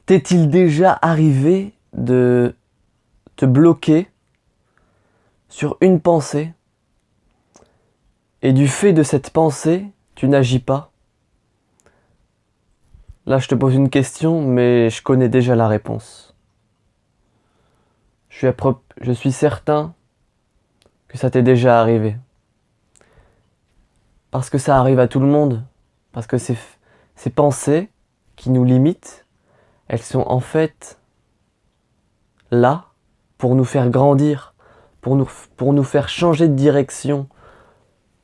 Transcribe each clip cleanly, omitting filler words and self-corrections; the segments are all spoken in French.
T'est-il déjà arrivé de te bloquer sur une pensée et du fait de cette pensée, tu n'agis pas? Là, je te pose une question, mais je connais déjà la réponse. Je suis certain que ça t'est déjà arrivé. Parce que ça arrive à tout le monde. Parce que ces pensées qui nous limitent, elles sont en fait là pour nous faire grandir, pour nous faire changer de direction,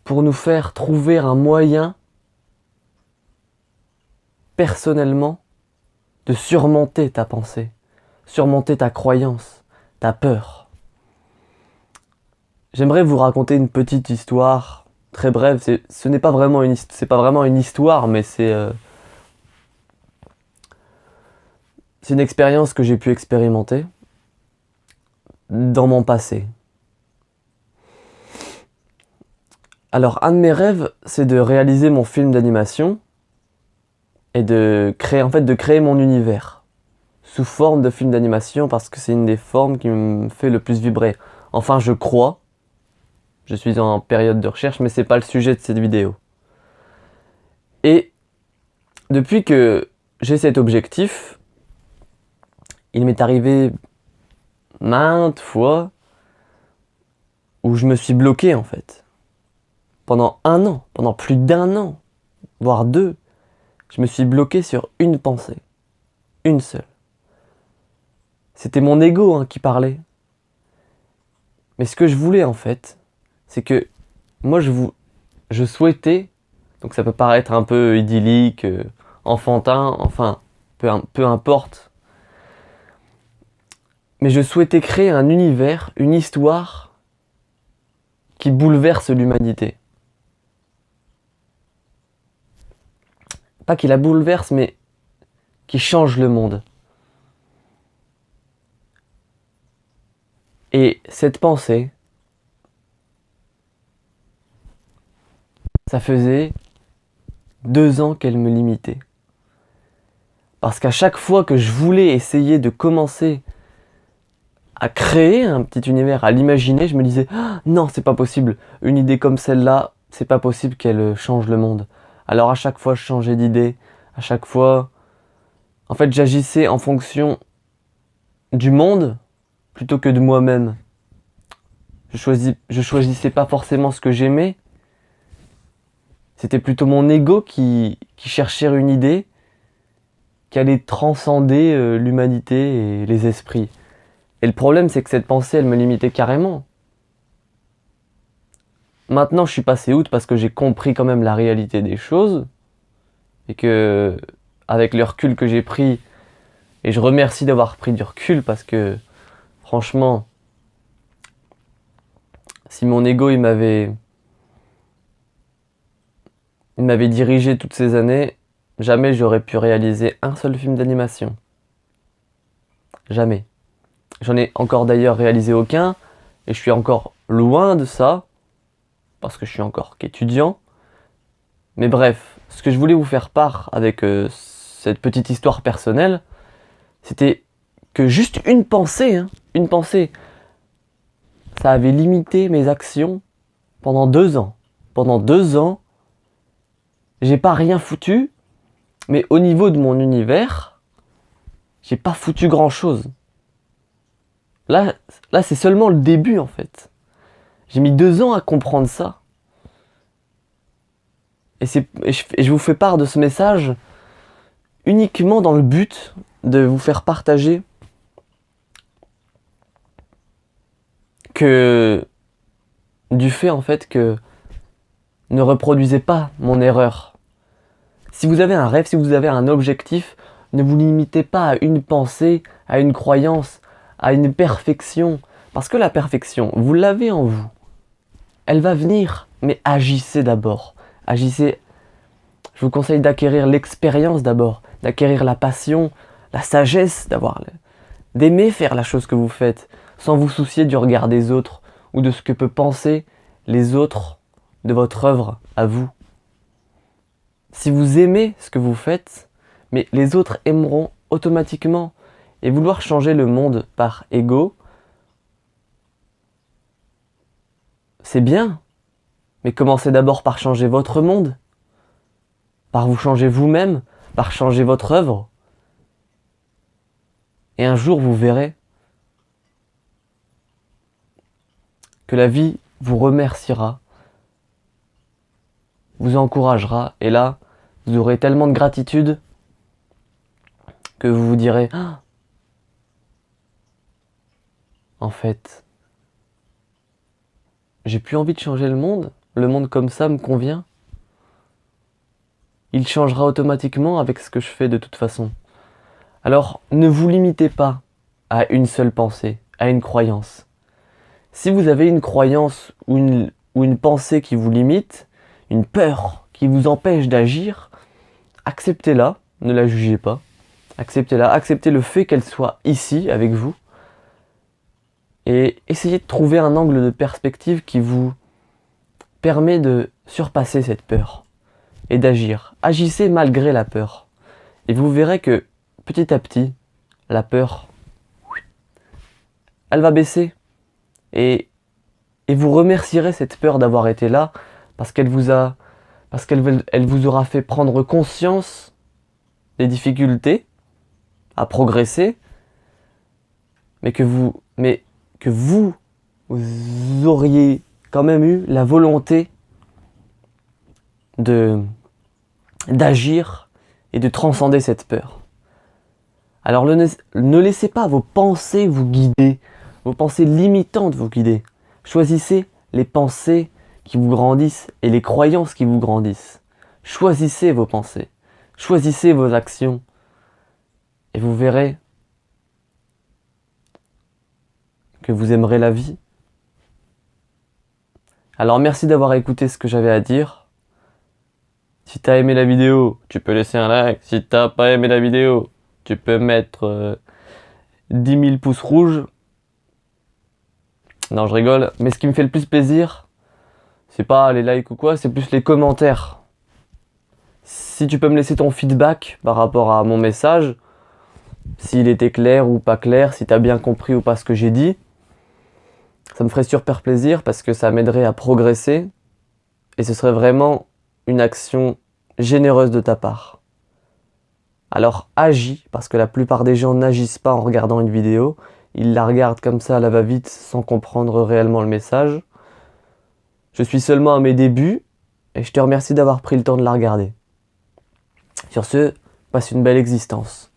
pour nous faire trouver un moyen, personnellement, de surmonter ta pensée, surmonter ta croyance, ta peur. J'aimerais vous raconter une petite histoire, très brève. C'est pas vraiment une histoire, mais c'est une expérience que j'ai pu expérimenter dans mon passé. Alors, un de mes rêves, c'est de réaliser mon film d'animation et de créer mon univers sous forme de film d'animation, parce que c'est une des formes qui me fait le plus vibrer. Enfin, je crois. Je suis en période de recherche, mais c'est pas le sujet de cette vidéo. Et depuis que j'ai cet objectif, il m'est arrivé maintes fois où je me suis bloqué en fait. Pendant plus d'un an, voire 2, je me suis bloqué sur une pensée. Une seule. C'était mon ego qui parlait. Mais ce que je voulais en fait, c'est que moi je souhaitais, donc ça peut paraître un peu idyllique, enfantin, enfin, peu importe. Mais je souhaitais créer un univers, une histoire qui bouleverse l'humanité. Pas qui la bouleverse, mais qui change le monde. Et cette pensée, ça faisait 2 ans qu'elle me limitait. Parce qu'à chaque fois que je voulais essayer de commencer à créer un petit univers, à l'imaginer, je me disais non, c'est pas possible, une idée comme celle-là, c'est pas possible qu'elle change le monde. Alors à chaque fois je changeais d'idée, à chaque fois, en fait j'agissais en fonction du monde plutôt que de moi-même. Je choisissais pas forcément ce que j'aimais, c'était plutôt mon ego qui cherchait une idée qui allait transcender l'humanité et les esprits. Et le problème, c'est que cette pensée, elle me limitait carrément. Maintenant, je suis passé outre parce que j'ai compris quand même la réalité des choses. Et que, avec le recul que j'ai pris, et je remercie d'avoir pris du recul parce que, franchement, si mon ego, il m'avait dirigé toutes ces années, jamais j'aurais pu réaliser un seul film d'animation. Jamais. J'en ai encore d'ailleurs réalisé aucun, et je suis encore loin de ça, parce que je suis encore qu'étudiant. Mais bref, ce que je voulais vous faire part avec cette petite histoire personnelle, c'était que juste une pensée, ça avait limité mes actions pendant 2 ans. Pendant 2 ans, j'ai pas rien foutu, mais au niveau de mon univers, j'ai pas foutu grand chose. Là, c'est seulement le début en fait. J'ai mis 2 ans à comprendre ça. Et je vous fais part de ce message uniquement dans le but de vous faire partager que du fait en fait que ne reproduisez pas mon erreur. Si vous avez un rêve, si vous avez un objectif, ne vous limitez pas à une pensée, à une croyance, à une perfection. Parce que la perfection, vous l'avez en vous. Elle va venir, mais agissez d'abord. Agissez. Je vous conseille d'acquérir l'expérience d'abord, d'acquérir la passion, la sagesse, d'aimer faire la chose que vous faites, sans vous soucier du regard des autres ou de ce que peuvent penser les autres de votre œuvre à vous. Si vous aimez ce que vous faites, mais les autres aimeront automatiquement. Et vouloir changer le monde par ego, c'est bien. Mais commencez d'abord par changer votre monde, par vous changer vous-même, par changer votre œuvre. Et un jour, vous verrez que la vie vous remerciera, vous encouragera, et là, vous aurez tellement de gratitude que vous vous direz « Ah, en fait, j'ai plus envie de changer le monde comme ça me convient. Il changera automatiquement avec ce que je fais de toute façon. » Alors, ne vous limitez pas à une seule pensée, à une croyance. Si vous avez une croyance ou une pensée qui vous limite, une peur qui vous empêche d'agir, acceptez-la, ne la jugez pas. Acceptez-la, acceptez le fait qu'elle soit ici avec vous et essayez de trouver un angle de perspective qui vous permet de surpasser cette peur et d'agir. Agissez malgré la peur et vous verrez que petit à petit, la peur, elle va baisser et vous remercierez cette peur d'avoir été là parce qu'elle vous aura fait prendre conscience des difficultés à progresser, mais que vous auriez quand même eu la volonté d'agir et de transcender cette peur. Alors ne laissez pas vos pensées vous guider, vos pensées limitantes vous guider. Choisissez les pensées qui vous grandissent et les croyances qui vous grandissent. Choisissez vos pensées, choisissez vos actions et vous verrez que vous aimerez la vie. Alors merci d'avoir écouté ce que j'avais à dire. Si t'as aimé la vidéo, tu peux laisser un like. Si t'as pas aimé la vidéo, tu peux mettre 10 000 pouces rouges. Non, je rigole. Mais ce qui me fait le plus plaisir, c'est pas les likes ou quoi, c'est plus les commentaires. Si tu peux me laisser ton feedback par rapport à mon message, s'il était clair ou pas clair, si t'as bien compris ou pas ce que j'ai dit, ça me ferait super plaisir parce que ça m'aiderait à progresser et ce serait vraiment une action généreuse de ta part. Alors agis, parce que la plupart des gens n'agissent pas en regardant une vidéo, ils la regardent comme ça à la va-vite sans comprendre réellement le message. Je suis seulement à mes débuts et je te remercie d'avoir pris le temps de la regarder. Sur ce, passe une belle existence.